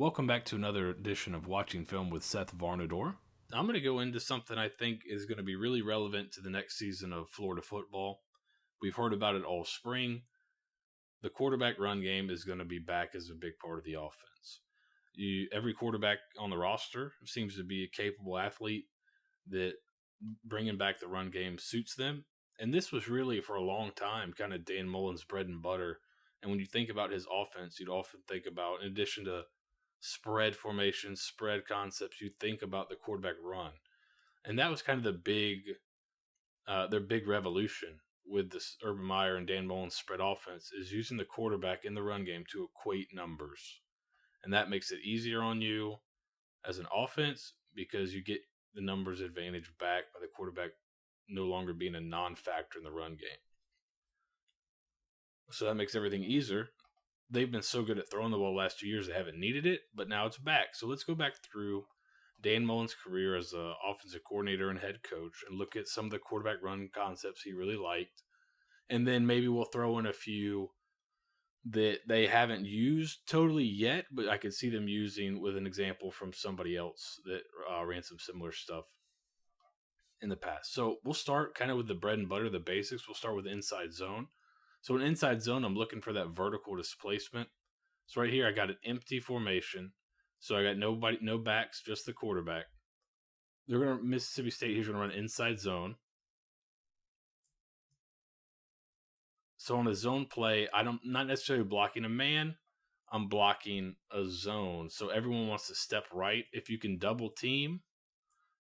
Welcome back to another edition of Watching Film with Seth Varnadore. I'm going to go into something I think is going to be really relevant to the next season of Florida football. We've heard about it all spring. The quarterback run game is going to be back as a big part of the offense. Every quarterback on the roster seems to be a capable athlete that bringing back the run game suits them. And this was really, for a long time, kind of Dan Mullen's bread and butter. And when you think about his offense, you'd often think about, in addition to spread formations, spread concepts, you think about the quarterback run. And that was kind of their big revolution with this Urban Meyer and Dan Mullen spread offense, is using the quarterback in the run game to equate numbers. And that makes it easier on you as an offense because you get the numbers advantage back by the quarterback no longer being a non-factor in the run game. So that makes everything easier. They've been so good at throwing the ball the last 2 years, they haven't needed it, but now it's back. So let's go back through Dan Mullen's career as an offensive coordinator and head coach and look at some of the quarterback run concepts he really liked. And then maybe we'll throw in a few that they haven't used totally yet, but I could see them using with an example from somebody else that ran some similar stuff in the past. So we'll start kind of with the bread and butter, the basics. We'll start with inside zone. So in inside zone, I'm looking for that vertical displacement. So right here, I got an empty formation. So I got no backs, just the quarterback. Mississippi State here's going to run inside zone. So on a zone play, I'm not necessarily blocking a man. I'm blocking a zone. So everyone wants to step right. If you can double team,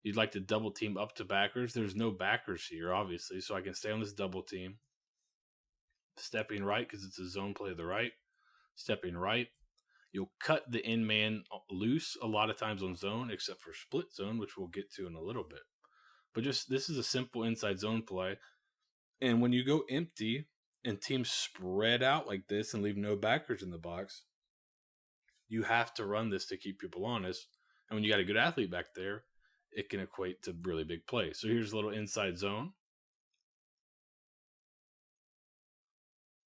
you'd like to double team up to backers. There's no backers here, obviously. So I can stay on this double team. Stepping right because it's a zone play to the right. Stepping right. You'll cut the in man loose a lot of times on zone, except for split zone, which we'll get to in a little bit. But this is a simple inside zone play. And when you go empty and teams spread out like this and leave no backers in the box, you have to run this to keep people honest. And when you got a good athlete back there, it can equate to really big plays. So here's a little inside zone.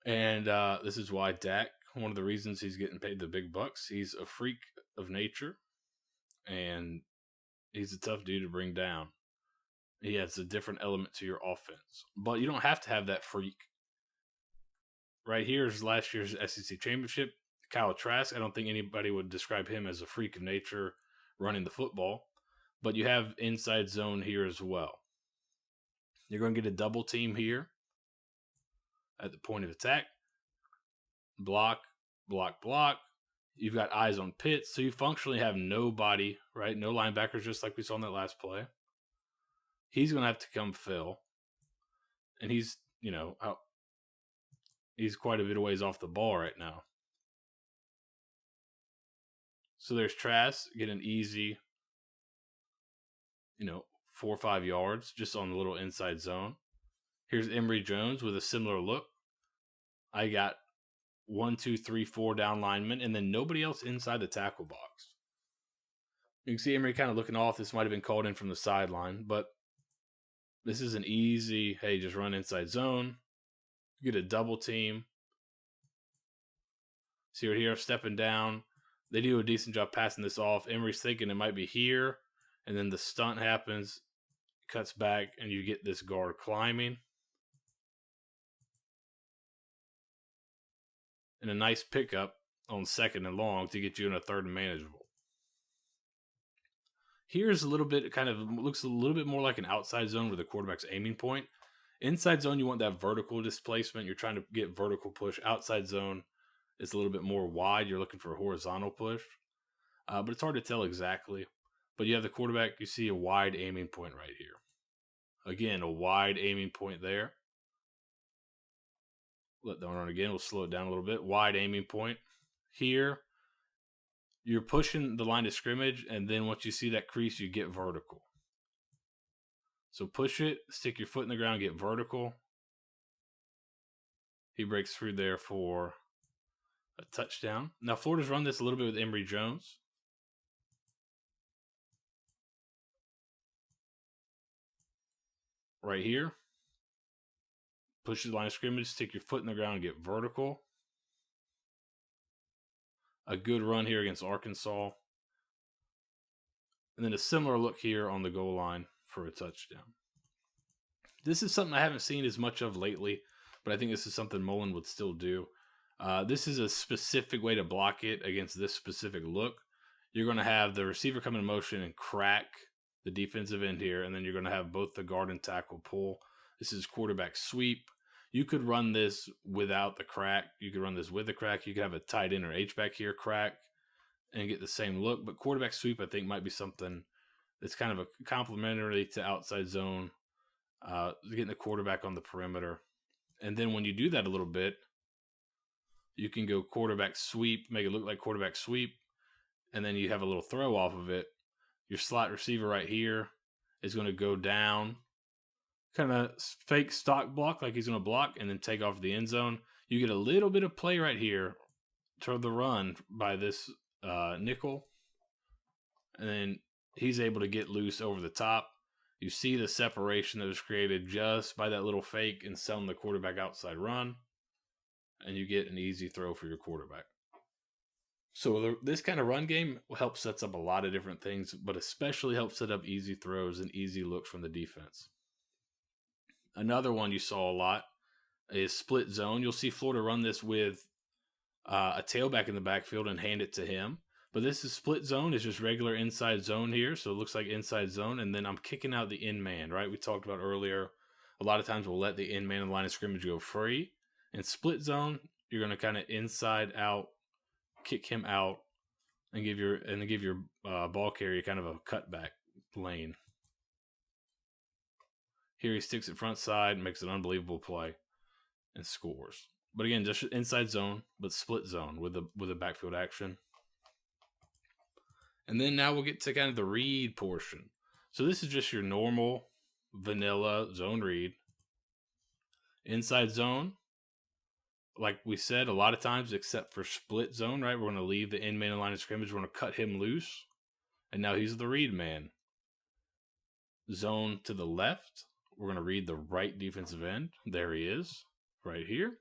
And this is why Dak, one of the reasons he's getting paid the big bucks, he's a freak of nature, and he's a tough dude to bring down. He adds a different element to your offense. But you don't have to have that freak. Right here is last year's SEC championship. Kyle Trask, I don't think anybody would describe him as a freak of nature running the football. But you have inside zone here as well. You're going to get a double team here at the point of attack. Block, block, block. You've got eyes on Pitts, so you functionally have nobody, right? No linebackers, just like we saw in that last play. He's going to have to come fill. And he's quite a bit of ways off the ball right now. So there's Trask, get an easy, 4 or 5 yards just on the little inside zone. Here's Emory Jones with a similar look. I got 1, 2, 3, 4 down linemen, and then nobody else inside the tackle box. You can see Emory kind of looking off. This might have been called in from the sideline, but this is an easy, hey, just run inside zone. Get a double team. See right here, stepping down. They do a decent job passing this off. Emory's thinking it might be here, and then the stunt happens, cuts back, and you get this guard climbing. And a nice pickup on second and long to get you in a third and manageable. Here's a little bit, looks a little bit more like an outside zone with the quarterback's aiming point. Inside zone, you want that vertical displacement. You're trying to get vertical push. Outside zone is a little bit more wide. You're looking for a horizontal push. But it's hard to tell exactly. But you have the quarterback. You see a wide aiming point right here. Again, a wide aiming point there. Let that one run again. We'll slow it down a little bit. Wide aiming point. Here, you're pushing the line of scrimmage, and then once you see that crease, you get vertical. So push it, stick your foot in the ground, get vertical. He breaks through there for a touchdown. Now, Florida's run this a little bit with Emory Jones. Right here. Push the line of scrimmage, stick your foot in the ground, and get vertical. A good run here against Arkansas. And then a similar look here on the goal line for a touchdown. This is something I haven't seen as much of lately, but I think this is something Mullen would still do. This is a specific way to block it against this specific look. You're going to have the receiver come in motion and crack the defensive end here, and then you're going to have both the guard and tackle pull. This is quarterback sweep. You could run this without the crack. You could run this with the crack. You could have a tight end or H-back here crack and get the same look. But quarterback sweep, I think, might be something that's kind of a complementary to outside zone, getting the quarterback on the perimeter. And then when you do that a little bit, you can go quarterback sweep, make it look like quarterback sweep, and then you have a little throw off of it. Your slot receiver right here is going to go down, kind of fake stock block like he's going to block, and then take off the end zone. You get a little bit of play right here toward the run by this nickel, and then he's able to get loose over the top. You see the separation that was created just by that little fake and selling the quarterback outside run, and you get an easy throw for your quarterback. So this kind of run game helps sets up a lot of different things, but especially helps set up easy throws and easy looks from the defense. Another one you saw a lot is split zone. You'll see Florida run this with a tailback in the backfield and hand it to him. But this is split zone. It's just regular inside zone here. So it looks like inside zone. And then I'm kicking out the in man, right? We talked about earlier. A lot of times we'll let the in man in the line of scrimmage go free. In split zone, you're going to kind of inside out, kick him out, and give your ball carrier kind of a cutback lane. Here he sticks it front side, makes an unbelievable play, and scores. But again, just inside zone, but split zone with a backfield action. And then now we'll get to kind of the read portion. So this is just your normal vanilla zone read. Inside zone, like we said, a lot of times, except for split zone, right? We're going to leave the end man in line of scrimmage. We're going to cut him loose. And now he's the read man. Zone to the left. We're going to read the right defensive end. There he is, right here.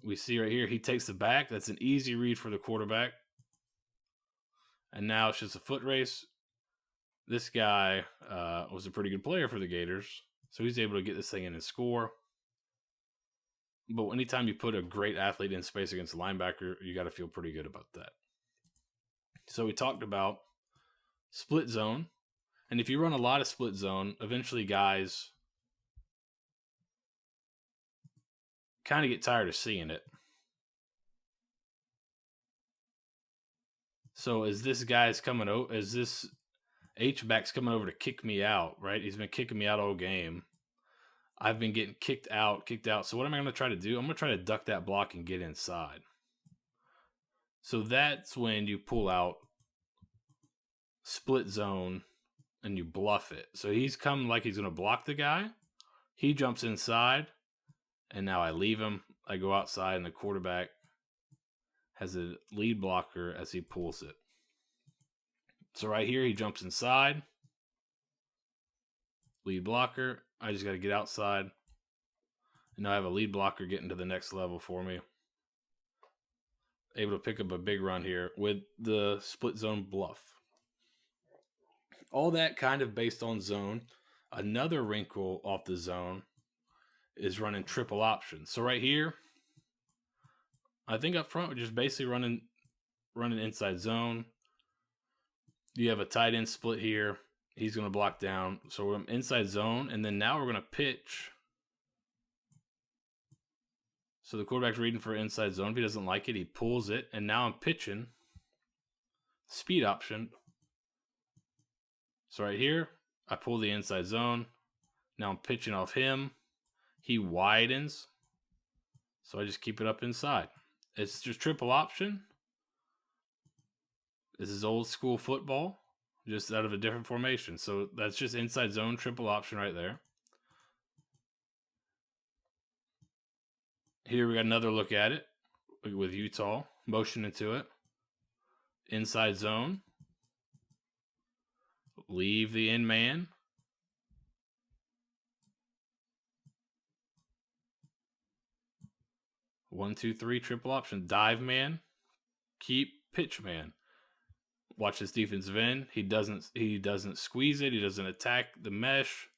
We see right here, he takes the back. That's an easy read for the quarterback. And now it's just a foot race. This guy was a pretty good player for the Gators, so he's able to get this thing in and score. But anytime you put a great athlete in space against a linebacker, you got to feel pretty good about that. So we talked about split zone. And if you run a lot of split zone, eventually guys kind of get tired of seeing it. So as this guy's coming over, as this H-back's coming over to kick me out, right? He's been kicking me out all game. I've been getting kicked out. So what am I going to try to do? I'm going to try to duck that block and get inside. So that's when you pull out split zone and you bluff it. So he's coming like he's going to block the guy. He jumps inside, and now I leave him. I go outside, and the quarterback has a lead blocker as he pulls it. So right here, he jumps inside. Lead blocker. I just got to get outside. And now I have a lead blocker getting to the next level for me. Able to pick up a big run here with the split zone bluff. All that kind of based on zone. Another wrinkle off the zone is running triple options. So right here, I think up front, we're just basically running inside zone. You have a tight end split here. He's going to block down. So we're inside zone, and then now we're going to pitch. So the quarterback's reading for inside zone. If he doesn't like it, he pulls it, and now I'm pitching. Speed option. So right here, I pull the inside zone. Now I'm pitching off him. He widens. So I just keep it up inside. It's just triple option. This is old school football, just out of a different formation. So that's just inside zone triple option right there. Here we got another look at it with Utah. Motion into it. Inside zone. Leave the in man. 1, 2, 3, triple option. Dive man, keep, pitch man. Watch this defensive end. He doesn't squeeze it. He doesn't attack the mesh.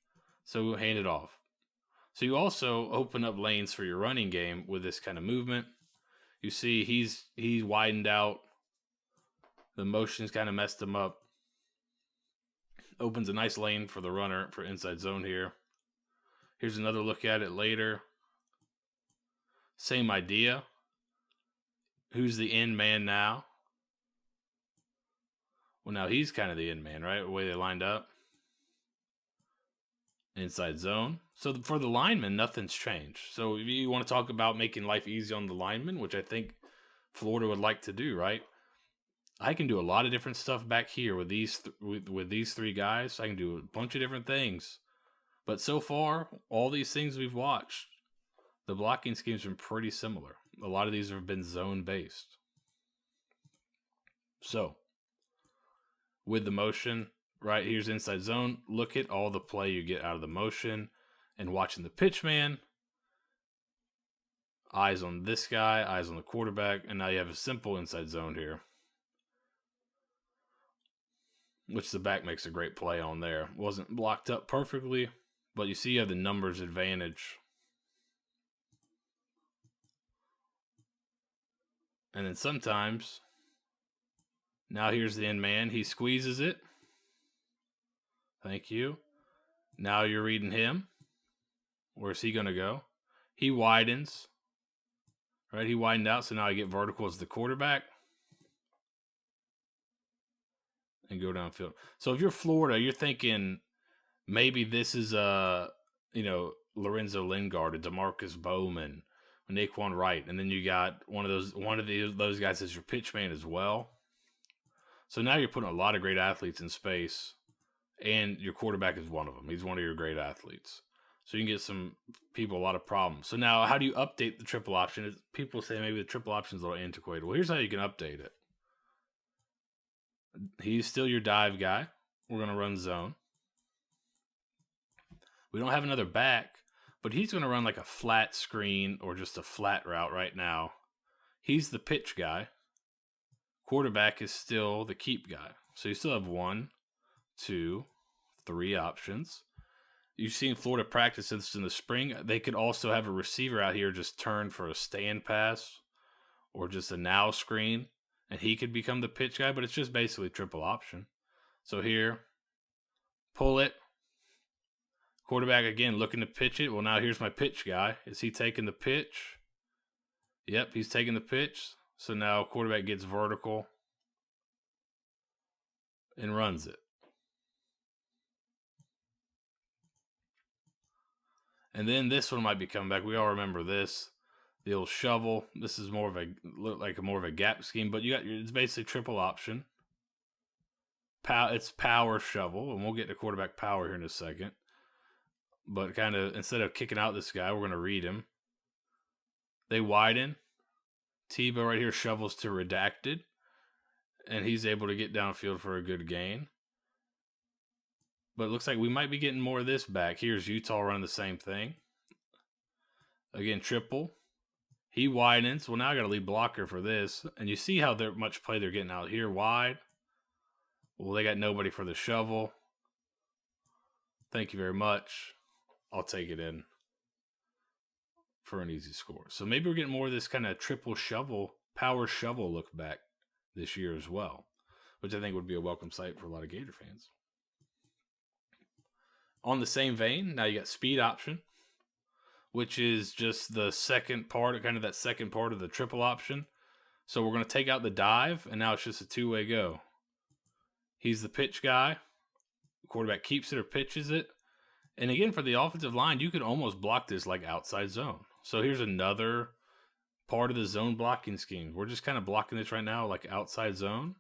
So hand it off. So you also open up lanes for your running game with this kind of movement. You see he's widened out. The motion's kind of messed him up. Opens a nice lane for the runner for inside zone here. Here's another look at it later. Same idea. Who's the end man now? Well, now he's kind of the end man, right? The way they lined up. Inside zone. So for the lineman, nothing's changed. So if you want to talk about making life easy on the lineman, which I think Florida would like to do, right? I can do a lot of different stuff back here with these with these three guys. I can do a bunch of different things. But so far, all these things we've watched, the blocking scheme's been pretty similar. A lot of these have been zone-based. So, with the motion, right, here's inside zone. Look at all the play you get out of the motion and watching the pitch man. Eyes on this guy, eyes on the quarterback, and now you have a simple inside zone here, which the back makes a great play on there. Wasn't blocked up perfectly, but you see you have the numbers advantage. And then sometimes, now here's the end man. He squeezes it. Thank you. Now you're reading him. Where's he going to go? He widens. Right, he widened out, so now I get vertical as the quarterback. And go downfield. So if you're Florida, you're thinking maybe this is Lorenzo Lingard, a DeMarcus Bowman, a Naquan Wright, and then you got one of those guys as your pitch man as well. So now you're putting a lot of great athletes in space, and your quarterback is one of them. He's one of your great athletes. So you can get some people a lot of problems. So now how do you update the triple option? People say maybe the triple option is a little antiquated. Well, here's how you can update it. He's still your dive guy. We're going to run zone. We don't have another back, but he's going to run like a flat screen or just a flat route right now. He's the pitch guy. Quarterback is still the keep guy. So you still have 1, 2, 3 options. You've seen Florida practice this in the spring. They could also have a receiver out here just turn for a stand pass or just a now screen, and he could become the pitch guy, but it's just basically triple option. So here, pull it. Quarterback, again, looking to pitch it. Well, now here's my pitch guy. Is he taking the pitch? Yep, he's taking the pitch. So now quarterback gets vertical and runs it. And then this one might be coming back. We all remember this. The old shovel. This is more of a gap scheme, but it's basically triple option. It's power shovel, and we'll get to quarterback power here in a second. But kind of, instead of kicking out this guy, we're going to read him. They widen. Tebow right here shovels to redacted. And he's able to get downfield for a good gain. But it looks like we might be getting more of this back. Here's Utah running the same thing. Again, triple. He widens. Well, now I got a lead blocker for this. And you see how much play they're getting out here wide. Well, they got nobody for the shovel. Thank you very much. I'll take it in for an easy score. So maybe we're getting more of this kind of triple shovel, power shovel look back this year as well, which I think would be a welcome sight for a lot of Gator fans. On the same vein, now you got speed option, which is just the second part, kind of that second part of the triple option. So we're going to take out the dive, and now it's just a two-way go. He's the pitch guy. Quarterback keeps it or pitches it. And again, for the offensive line, you could almost block this like outside zone. So here's another part of the zone blocking scheme. We're just kind of blocking this right now like outside zone.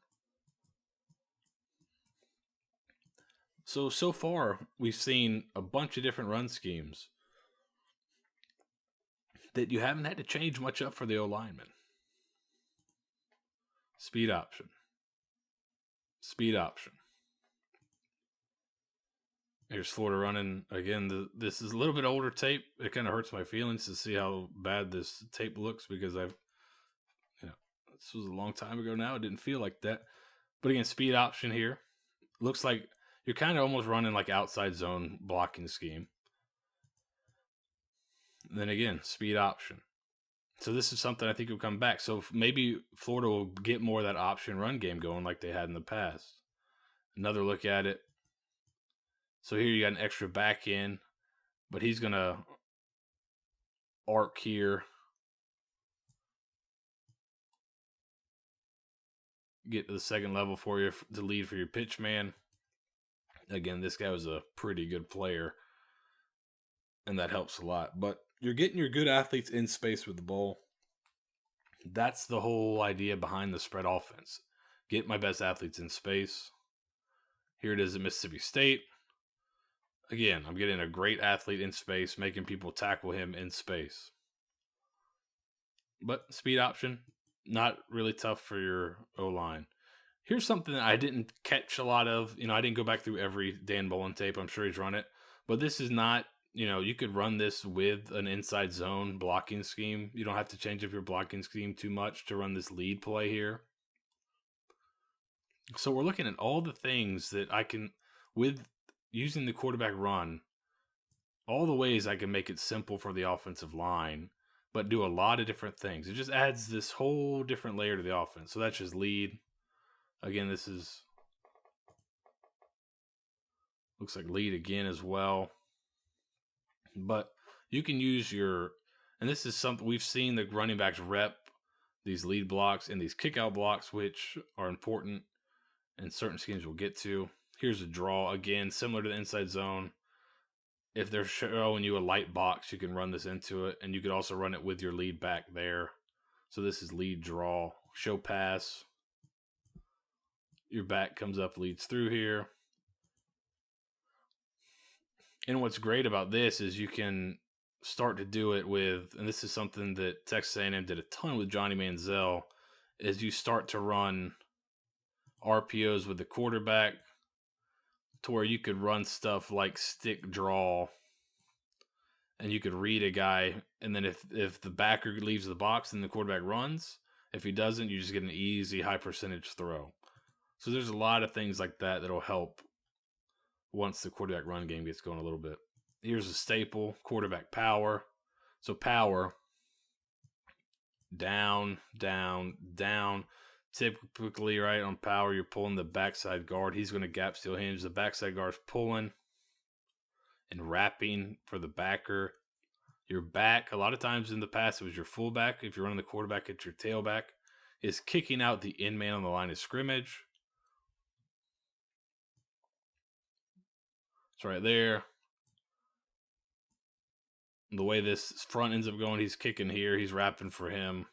So far, we've seen a bunch of different run schemes that you haven't had to change much up for the O-lineman. Speed option. Speed option. Here's Florida running again. This is a little bit older tape. It kind of hurts my feelings to see how bad this tape looks because this was a long time ago now. It didn't feel like that. But again, speed option here. Looks like you're kind of almost running like outside zone blocking scheme. And then again, speed option. So this is something I think will come back. So maybe Florida will get more of that option run game going like they had in the past. Another look at it. So here you got an extra back in, but he's going to arc here. Get to the second level for you to lead for your pitch man. Again, this guy was a pretty good player, and that helps a lot. But you're getting your good athletes in space with the ball. That's the whole idea behind the spread offense. Get my best athletes in space. Here it is at Mississippi State. Again, I'm getting a great athlete in space, making people tackle him in space. But speed option, not really tough for your O-line. Here's something that I didn't catch a lot of. I didn't go back through every Dan Mullen tape. I'm sure he's run it. But this is not, you could run this with an inside zone blocking scheme. You don't have to change up your blocking scheme too much to run this lead play here. So we're looking at all the things that I can, with using the quarterback run, all the ways I can make it simple for the offensive line, but do a lot of different things. It just adds this whole different layer to the offense. So that's just lead. Again, this is, looks like lead again as well. But you can use and this is something we've seen the running backs rep these lead blocks and these kick out blocks, which are important and certain schemes we'll get to. Here's a draw again, similar to the inside zone. If they're showing you a light box, you can run this into it, and you could also run it with your lead back there. So this is lead draw, show pass. Your back comes up, leads through here. And what's great about this is you can start to do it with, and this is something that Texas A&M did a ton with Johnny Manziel, is you start to run RPOs with the quarterback to where you could run stuff like stick draw, and you could read a guy, and then if the backer leaves the box and the quarterback runs, if he doesn't, you just get an easy high percentage throw. So there's a lot of things like that that'll help once the quarterback run game gets going a little bit. Here's a staple, quarterback power. So power, down, down, down. Typically, right, on power, you're pulling the backside guard. He's going to gap steal hinge. The backside guard's pulling and wrapping for the backer. Your back, a lot of times in the past, it was your fullback. If you're running the quarterback, it's your tailback. Is kicking out the in man on the line of scrimmage. It's right there. The way this front ends up going, he's kicking here. He's wrapping for him.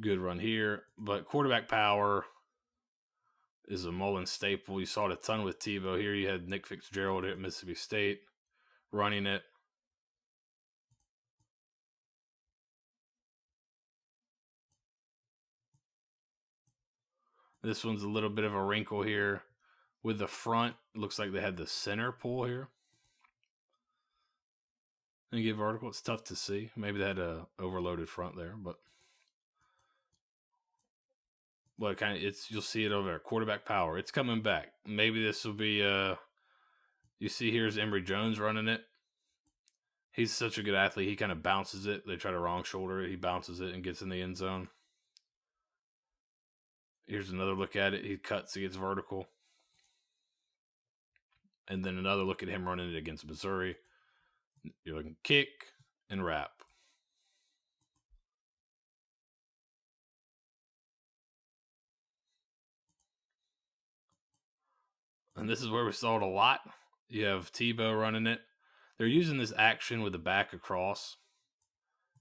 Good run here. But quarterback power is a Mullen staple. You saw it a ton with Tebow. Here you had Nick Fitzgerald at Mississippi State running it. This one's a little bit of a wrinkle here. With the front, it looks like they had the center pull here. And you get vertical, it's tough to see. Maybe they had a overloaded front there, but well, you'll see it over there. Quarterback power, it's coming back. Maybe this will be you see here's Emory Jones running it. He's such a good athlete. He kind of bounces it. They try to wrong shoulder it. He bounces it and gets in the end zone. Here's another look at it. He cuts, he gets vertical. And then another look at him running it against Missouri. You're looking kick and wrap. And this is where we saw it a lot. You have Tebow running it. They're using this action with the back across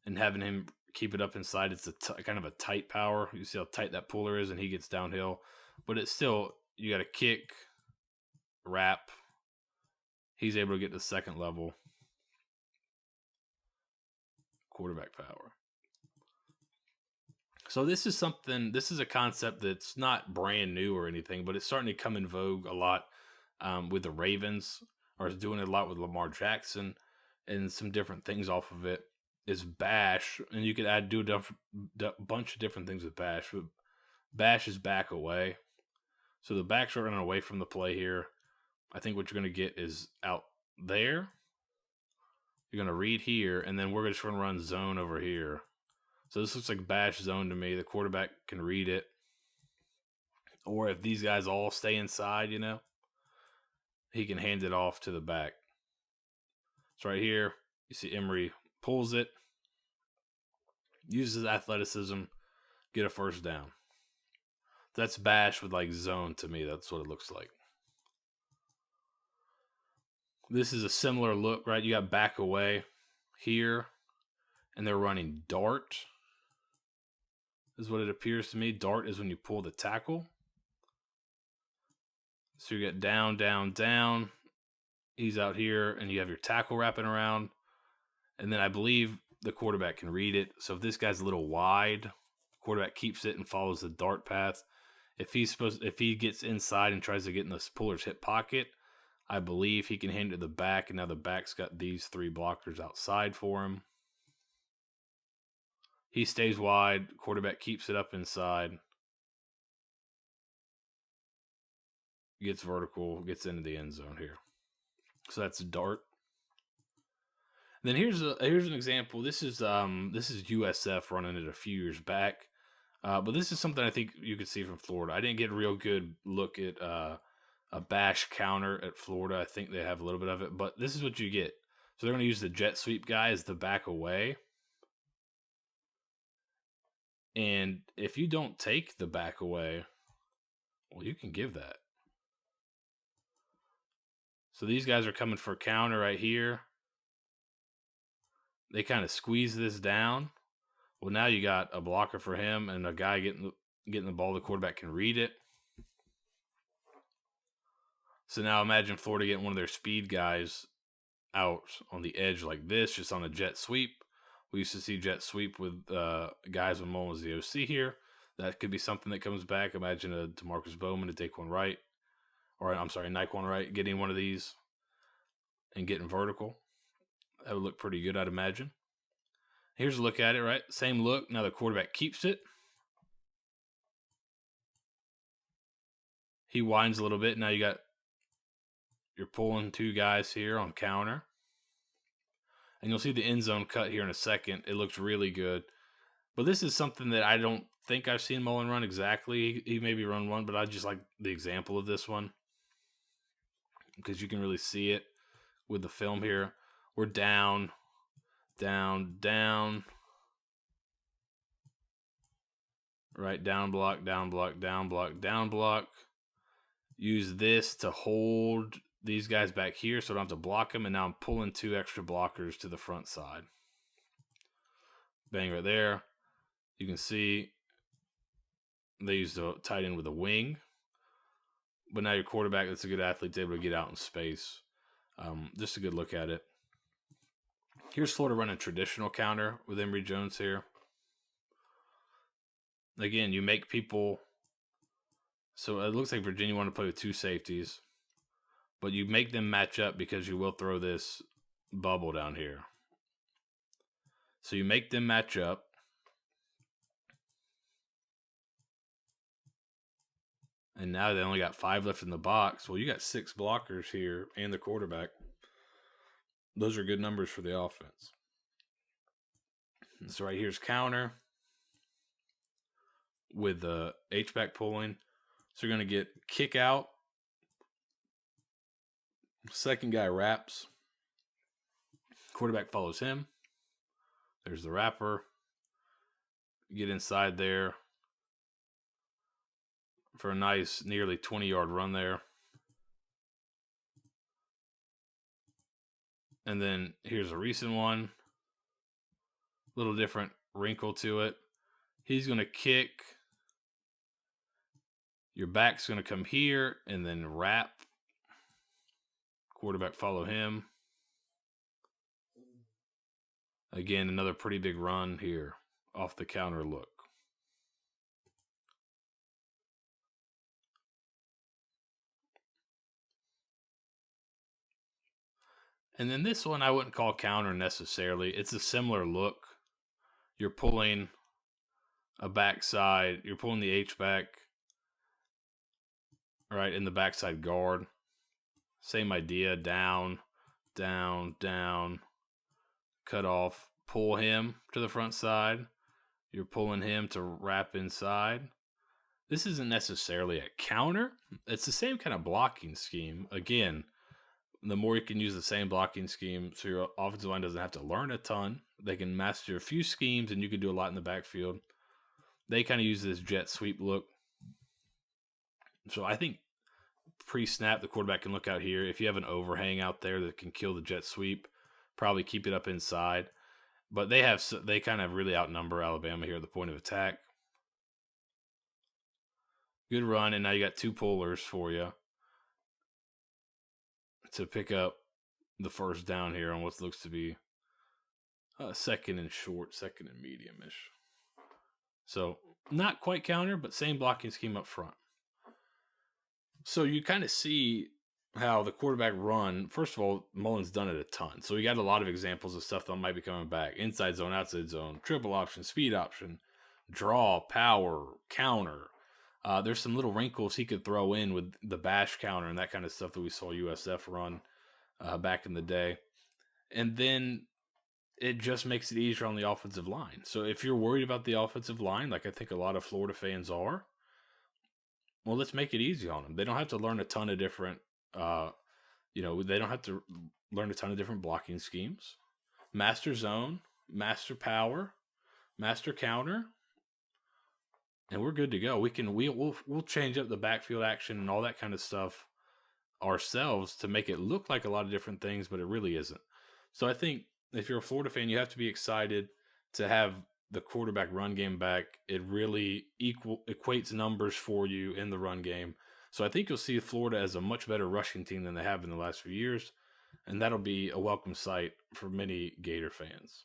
and having him keep it up inside. It's kind of a tight power. You see how tight that puller is, and he gets downhill. But it's still, you got to kick, wrap. He's able to get to the second level. Quarterback power. So this is something. This is a concept that's not brand new or anything, but it's starting to come in vogue a lot with the Ravens, or is doing it a lot with Lamar Jackson, and some different things off of it. Is bash, and you could do a bunch of different things with bash. But bash is back away, so the backs are running away from the play here. I think what you're going to get is out there. You're going to read here, and then we're just going to run zone over here. So this looks like bash zone to me. The quarterback can read it. Or if these guys all stay inside, he can hand it off to the back. So right here, you see Emery pulls it, uses athleticism, get a first down. That's bash with like zone to me. That's what it looks like. This is a similar look, right? You got back away here, and they're running dart, is what it appears to me. Dart is when you pull the tackle. So you get down, down, down. He's out here, and you have your tackle wrapping around. And then I believe the quarterback can read it. So if this guy's a little wide, the quarterback keeps it and follows the dart path. If he gets inside and tries to get in the puller's hip pocket, I believe he can hand it to the back, and now the back's got these 3 blockers outside for him. He stays wide. Quarterback keeps it up inside. Gets vertical, gets into the end zone here. So that's a dart. And then here's an example. This is USF running it a few years back. But this is something I think you could see from Florida. I didn't get a real good look at a bash counter at Florida. I think they have a little bit of it, but this is what you get. So they're going to use the jet sweep guy as the back away. And if you don't take the back away, well, you can give that. So these guys are coming for a counter right here. They kind of squeeze this down. Well, now you got a blocker for him and a guy getting the ball. The quarterback can read it. So now imagine Florida getting one of their speed guys out on the edge like this, just on a jet sweep. We used to see jet sweep with guys when Mullen was the OC here. That could be something that comes back. Imagine a DeMarcus Bowman, a Daquan Wright, or I'm sorry, Nyquan Wright getting one of these and getting vertical. That would look pretty good, I'd imagine. Here's a look at it, right? Same look. Now the quarterback keeps it. He winds a little bit. Now you're pulling 2 guys here on counter. And you'll see the end zone cut here in a second. It looks really good. But this is something that I don't think I've seen Mullen run exactly. He maybe run one, but I just like the example of this one because you can really see it with the film here. We're down, down, down. Right, down block, down block, down block, down block. Use this to hold these guys back here so I don't have to block them. And now I'm pulling 2 extra blockers to the front side. Bang right there. You can see they used a tight end with a wing. But now your quarterback, that's a good athlete, is able to get out in space. Just a good look at it. Here's Florida running traditional counter with Emory Jones here. Again, you make people... So it looks like Virginia wanted to play with 2 safeties. But you make them match up because you will throw this bubble down here. So you make them match up. And now they only got 5 left in the box. Well, you got 6 blockers here and the quarterback. Those are good numbers for the offense. So right here's counter with the H-back pulling. So you're going to get kick out. Second guy wraps. Quarterback follows him. There's the wrapper. Get inside there for a nice nearly 20-yard run there. And then here's a recent one. Little different wrinkle to it. He's going to kick. Your back's going to come here and then wrap. Quarterback follow him. Again, another pretty big run here off the counter look. And then this one I wouldn't call counter necessarily. It's a similar look. You're pulling a backside, you're pulling the H back, right, in the backside guard. Same idea, down, down, down, cut off, pull him to the front side. You're pulling him to wrap inside. This isn't necessarily a counter. It's the same kind of blocking scheme. Again, the more you can use the same blocking scheme so your offensive line doesn't have to learn a ton. They can master a few schemes and you can do a lot in the backfield. They kind of use this jet sweep look. So I think pre-snap, the quarterback can look out here. If you have an overhang out there that can kill the jet sweep, probably keep it up inside. But they kind of really outnumber Alabama here at the point of attack. Good run, and now you got two pullers for you to pick up the first down here on what looks to be second and short, second and medium-ish. So not quite counter, but same blocking scheme up front. So you kind of see how the quarterback run, first of all, Mullen's done it a ton. So we got a lot of examples of stuff that might be coming back. Inside zone, outside zone, triple option, speed option, draw, power, counter. There's some little wrinkles he could throw in with the bash counter and that kind of stuff that we saw USF run back in the day. And then it just makes it easier on the offensive line. So if you're worried about the offensive line, like I think a lot of Florida fans are, well, let's make it easy on them. They don't have to learn a ton of different, they don't have to learn a ton of different blocking schemes. Master zone, master power, master counter, and we're good to go. We'll change up the backfield action and all that kind of stuff ourselves to make it look like a lot of different things, but it really isn't. So I think if you're a Florida fan, you have to be excited to have the quarterback run game back. It really equates numbers for you in the run game. So I think you'll see Florida as a much better rushing team than they have in the last few years, and that'll be a welcome sight for many Gator fans.